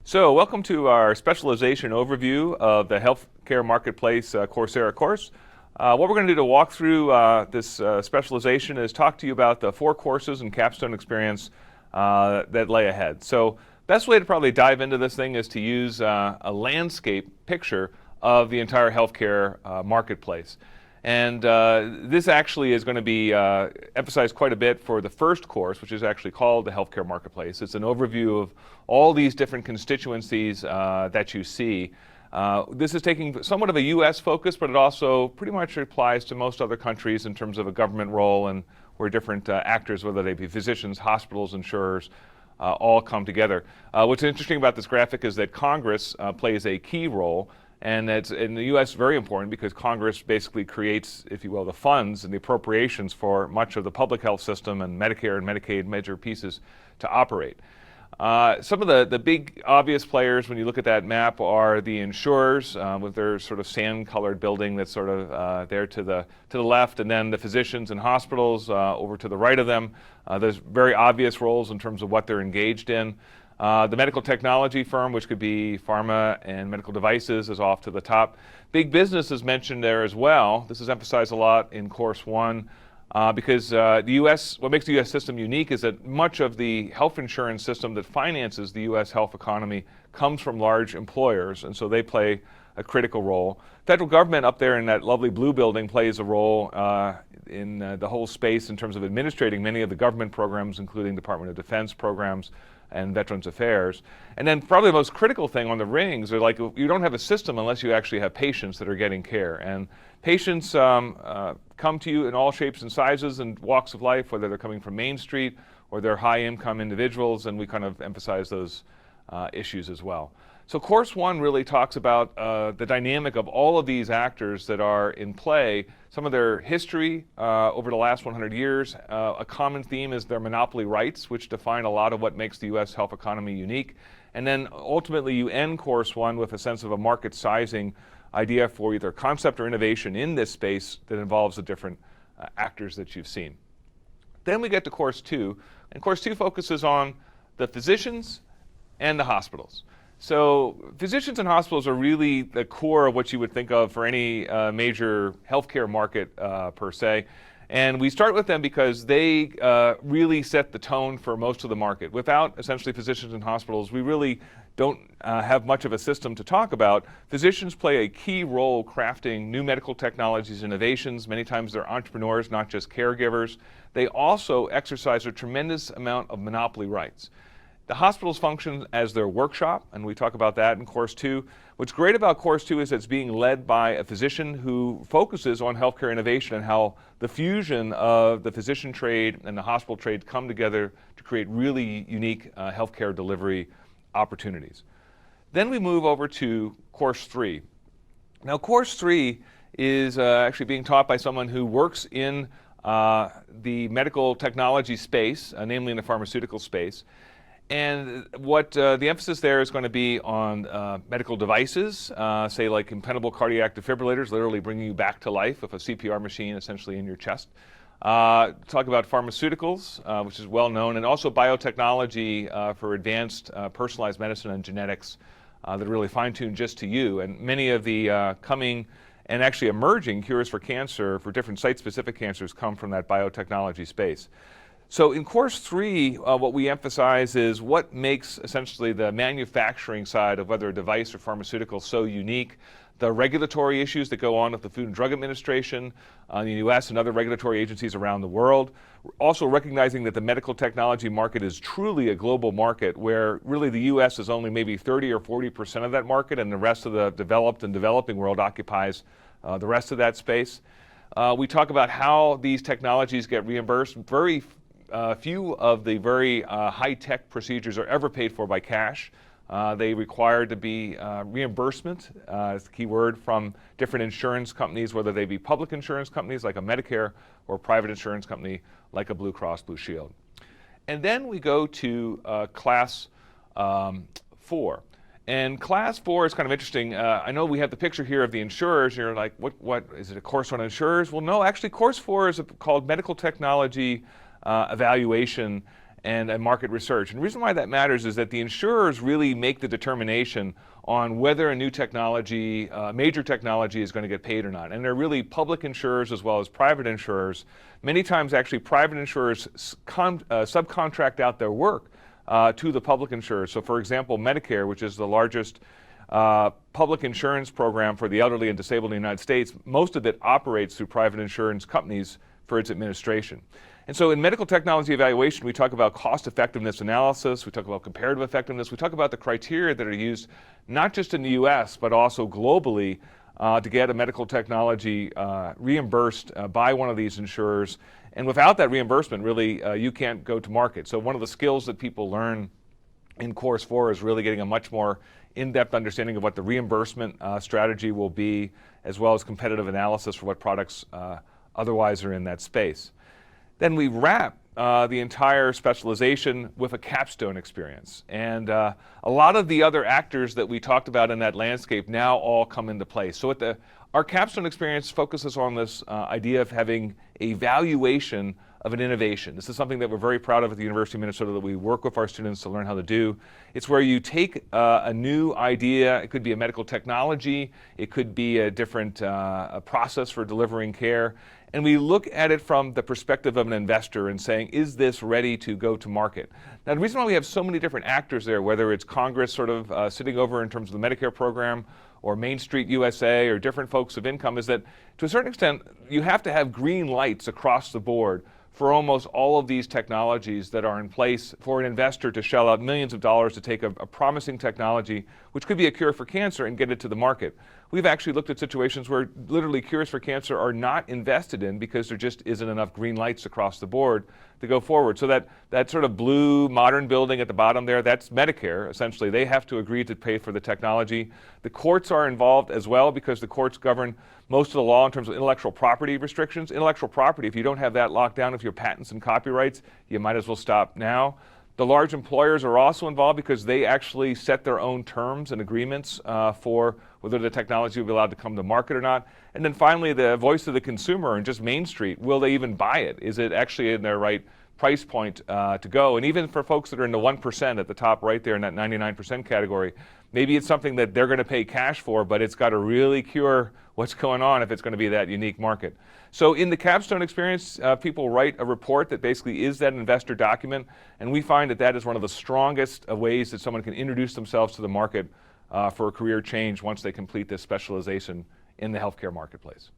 So welcome to our specialization overview of the healthcare marketplace Coursera course. What we're going to do to walk through this specialization is talk to you about the 4 courses and capstone experience that lay ahead. So best way to probably dive into this thing is to use a landscape picture of the entire healthcare marketplace. And this actually is going to be emphasized quite a bit for the first course, which is actually called the Healthcare Marketplace. It's an overview of all these different constituencies that you see. This is taking somewhat of a U.S. focus, but it also pretty much applies to most other countries in terms of a government role and where different actors, whether they be physicians, hospitals, insurers, all come together. What's interesting about this graphic is that Congress plays a key role. And it's in the U.S. very important because Congress basically creates, if you will, the funds and the appropriations for much of the public health system and Medicare and Medicaid major pieces to operate. Some of the big obvious players when you look at that map are the insurers with their sort of sand-colored building that's sort of there to the left, and then the physicians and hospitals over to the right of them. There's very obvious roles in terms of what they're engaged in. The medical technology firm, which could be pharma and medical devices, is off to the top. Big business is mentioned there as well. This is emphasized a lot in Course 1 because the U.S., what makes the U.S. system unique is that much of the health insurance system that finances the U.S. health economy comes from large employers, and so they play a critical role. Federal government up there in that lovely blue building plays a role in the whole space in terms of administrating many of the government programs, including Department of Defense programs and Veterans Affairs. And then probably the most critical thing on the rings are like you don't have a system unless you actually have patients that are getting care. And patients come to you in all shapes and sizes and walks of life, whether they're coming from Main Street or they're high-income individuals, and we kind of emphasize those issues as well. So Course 1 really talks about the dynamic of all of these actors that are in play, some of their history over the last 100 years. A common theme is their monopoly rights, which define a lot of what makes the U.S. health economy unique. And then ultimately you end Course 1 with a sense of a market sizing idea for either concept or innovation in this space that involves the different actors that you've seen. Then we get to Course 2, and Course 2 focuses on the physicians and the hospitals. So physicians and hospitals are really the core of what you would think of for any major healthcare market per se. And we start with them because they really set the tone for most of the market. Without essentially physicians and hospitals, we really don't have much of a system to talk about. Physicians play a key role crafting new medical technologies, innovations. Many times they're entrepreneurs, not just caregivers. They also exercise a tremendous amount of monopoly rights. The hospitals function as their workshop, and we talk about that in Course 2. What's great about Course 2 is it's being led by a physician who focuses on healthcare innovation and how the fusion of the physician trade and the hospital trade come together to create really unique healthcare delivery opportunities. Then we move over to Course 3. Now, Course 3 is actually being taught by someone who works in the medical technology space, namely in the pharmaceutical space. And what the emphasis there is going to be on medical devices, say like implantable cardiac defibrillators, literally bringing you back to life with a CPR machine essentially in your chest. Talk about pharmaceuticals, which is well known, and also biotechnology for advanced personalized medicine and genetics that are really fine-tuned just to you. And many of the coming and actually emerging cures for cancer, for different site-specific cancers, come from that biotechnology space. So in Course 3, what we emphasize is what makes essentially the manufacturing side of whether a device or pharmaceutical so unique, the regulatory issues that go on with the Food and Drug Administration in the U.S. and other regulatory agencies around the world. Also recognizing that the medical technology market is truly a global market where really the U.S. is only maybe 30 or 40% of that market, and the rest of the developed and developing world occupies the rest of that space. We talk about how these technologies get reimbursed. Very few of the very high-tech procedures are ever paid for by cash. They require to be reimbursement, is the key word, from different insurance companies, whether they be public insurance companies like a Medicare or private insurance company like a Blue Cross Blue Shield. And then we go to Class 4. And Class 4 is kind of interesting. I know we have the picture here of the insurers. You're like, what is it, a course on insurers? Well, no, actually Course 4 is called Medical Technology Evaluation and market research. And the reason why that matters is that the insurers really make the determination on whether a new technology, major technology, is going to get paid or not. And they're really public insurers as well as private insurers. Many times, actually, private insurers subcontract out their work to the public insurers. So, for example, Medicare, which is the largest public insurance program for the elderly and disabled in the United States, most of it operates through private insurance companies for its administration. And so in medical technology evaluation, we talk about cost effectiveness analysis, we talk about comparative effectiveness, we talk about the criteria that are used not just in the US, but also globally to get a medical technology reimbursed by one of these insurers. And without that reimbursement, really, you can't go to market. So one of the skills that people learn in Course 4 is really getting a much more in-depth understanding of what the reimbursement strategy will be, as well as competitive analysis for what products otherwise are in that space. Then we wrap the entire specialization with a capstone experience. And a lot of the other actors that we talked about in that landscape now all come into place. So our capstone experience focuses on this idea of having a valuation of an innovation. This is something that we're very proud of at the University of Minnesota that we work with our students to learn how to do. It's where you take a new idea, it could be a medical technology, it could be a different a process for delivering care, and we look at it from the perspective of an investor and saying, is this ready to go to market? Now, the reason why we have so many different actors there, whether it's Congress sort of sitting over in terms of the Medicare program, or Main Street USA, or different folks of income, is that to a certain extent, you have to have green lights across the board for almost all of these technologies that are in place for an investor to shell out millions of dollars to take a promising technology, which could be a cure for cancer, and get it to the market. We've actually looked at situations where literally cures for cancer are not invested in because there just isn't enough green lights across the board to go forward. So that sort of blue modern building at the bottom there, that's Medicare. Essentially, they have to agree to pay for the technology. The courts are involved as well because the courts govern most of the law in terms of intellectual property restrictions. Intellectual property, if you don't have that locked down, if your patents and copyrights, you might as well stop now. The large employers are also involved because they actually set their own terms and agreements for whether the technology will be allowed to come to market or not. And then finally, the voice of the consumer and just Main Street, will they even buy it? Is it actually in their right price point to go? And even for folks that are in the 1% at the top right there in that 99% category, maybe it's something that they're going to pay cash for, but it's got to really cure what's going on if it's going to be that unique market. So in the capstone experience, people write a report that basically is that investor document, and we find that that is one of the strongest ways that someone can introduce themselves to the market for a career change once they complete this specialization in the healthcare marketplace.